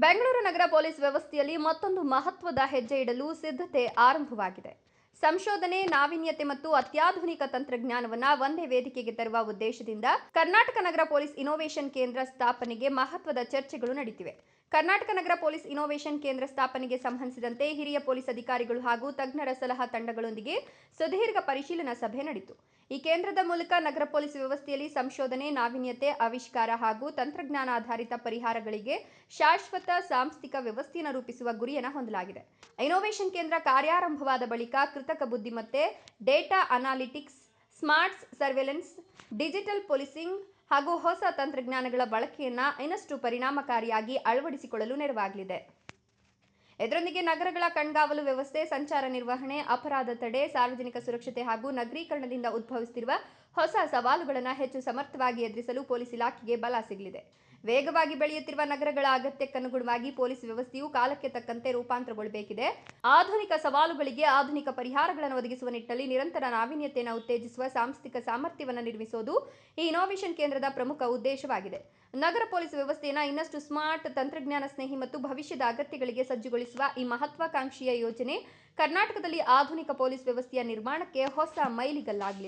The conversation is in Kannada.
ಬೆಂಗಳೂರು ನಗರ ಪೊಲೀಸ್ ವ್ಯವಸ್ಥೆಯಲ್ಲಿ ಮತ್ತೊಂದು ಮಹತ್ವದ ಹೆಜ್ಜೆ ಇಡಲು ಸಿದ್ಧತೆ ಆರಂಭವಾಗಿದೆ. ಸಂಶೋಧನೆ, ನಾವೀನ್ಯತೆ ಮತ್ತು ಅತ್ಯಾಧುನಿಕ ತಂತ್ರಜ್ಞಾನವನ್ನು ಒಂದೇ ವೇದಿಕೆಗೆ ತರುವ ಉದ್ದೇಶದಿಂದ ಕರ್ನಾಟಕ ನಗರ ಪೊಲೀಸ್ ಇನ್ನೋವೇಷನ್ ಕೇಂದ್ರ ಸ್ಥಾಪನೆಗೆ ಮಹತ್ವದ ಚರ್ಚೆಗಳು ನಡೆಯುತ್ತಿವೆ. ಕರ್ನಾಟಕ ನಗರ ಪೊಲೀಸ್ ಇನ್ನೋವೇಷನ್ ಕೇಂದ್ರ ಸ್ಥಾಪನೆಗೆ ಸಂಬಂಧಿಸಿದಂತೆ ಹಿರಿಯ ಪೊಲೀಸ್ ಅಧಿಕಾರಿಗಳು ಹಾಗೂ ತಜ್ಞರ ಸಲಹಾ ತಂಡಗಳೊಂದಿಗೆ ಸುದೀರ್ಘ ಪರಿಶೀಲನಾ ಸಭೆ ನಡೆಯಿತು. ಈ ಕೇಂದ್ರದ ಮೂಲಕ ನಗರ ಪೊಲೀಸ್ ವ್ಯವಸ್ಥೆಯಲ್ಲಿ ಸಂಶೋಧನೆ, ನಾವೀನ್ಯತೆ, ಆವಿಷ್ಕಾರ ಹಾಗೂ ತಂತ್ರಜ್ಞಾನ ಆಧಾರಿತ ಪರಿಹಾರಗಳಿಗೆ ಶಾಶ್ವತ ಸಾಂಸ್ಥಿಕ ವ್ಯವಸ್ಥೆಯನ್ನು ರೂಪಿಸುವ ಗುರಿಯನ್ನು ಹೊಂದಲಾಗಿದೆ. ಇನ್ನೋವೇಷನ್ ಕೇಂದ್ರ ಕಾರ್ಯಾರಂಭವಾದ ಬಳಿಕ ಕೃತಕ ಬುದ್ಧಿಮತ್ತೆ, data analytics, smart surveillance, digital policing ಹಾಗೂ ಹೊಸ ತಂತ್ರಜ್ಞಾನಗಳ ಬಳಕೆಯನ್ನು ಇನ್ನಷ್ಟು ಪರಿಣಾಮಕಾರಿಯಾಗಿ ಅಳವಡಿಸಿಕೊಳ್ಳಲು ನೆರವಾಗಲಿದೆ. ಇದರೊಂದಿಗೆ ನಗರಗಳ ಕಣ್ಗಾವಲು ವ್ಯವಸ್ಥೆ, ಸಂಚಾರ ನಿರ್ವಹಣೆ, ಅಪರಾಧ ತಡೆ, ಸಾರ್ವಜನಿಕ ಸುರಕ್ಷತೆ ಹಾಗೂ ನಗರೀಕರಣದಿಂದ ಉದ್ಭವಿಸುತ್ತಿರುವ ಹೊಸ ಸವಾಲುಗಳನ್ನು ಹೆಚ್ಚು ಸಮರ್ಥವಾಗಿ ಎದುರಿಸಲು ಪೊಲೀಸ್ ಇಲಾಖೆಗೆ ಬಲ ಸಿಗಲಿದೆ. ವೇಗವಾಗಿ ಬೆಳೆಯುತ್ತಿರುವ ನಗರಗಳ ಅಗತ್ಯಕ್ಕನುಗುಣವಾಗಿ ಪೊಲೀಸ್ ವ್ಯವಸ್ಥೆಯು ಕಾಲಕ್ಕೆ ತಕ್ಕಂತೆ ರೂಪಾಂತರಗೊಳ್ಳಬೇಕಿದೆ. ಆಧುನಿಕ ಸವಾಲುಗಳಿಗೆ ಆಧುನಿಕ ಪರಿಹಾರಗಳನ್ನು ಒದಗಿಸುವ ನಿಟ್ಟಿನಲ್ಲಿ ನಿರಂತರ ನಾವೀನ್ಯತೆಯನ್ನು ಉತ್ತೇಜಿಸುವ ಸಾಂಸ್ಥಿಕ ಸಾಮರ್ಥ್ಯವನ್ನು ನಿರ್ಮಿಸುವುದು ಈ ಇನ್ನೋವೇಷನ್ ಕೇಂದ್ರದ ಪ್ರಮುಖ ಉದ್ದೇಶವಾಗಿದೆ. ನಗರ ಪೊಲೀಸ್ ವ್ಯವಸ್ಥೆಯನ್ನು ಇನ್ನಷ್ಟು ಸ್ಮಾರ್ಟ್, ತಂತ್ರಜ್ಞಾನ ಸ್ನೇಹಿ ಮತ್ತು ಭವಿಷ್ಯದ ಅಗತ್ಯಗಳಿಗೆ ಸಜ್ಜುಗೊಳಿಸುವ ಈ ಮಹತ್ವಾಕಾಂಕ್ಷೆಯ ಯೋಜನೆ ಕರ್ನಾಟಕದಲ್ಲಿ ಆಧುನಿಕ ಪೊಲೀಸ್ ವ್ಯವಸ್ಥೆಯ ನಿರ್ಮಾಣಕ್ಕೆ ಹೊಸ ಮೈಲಿಗಲ್ಲಾಗಲಿದೆ.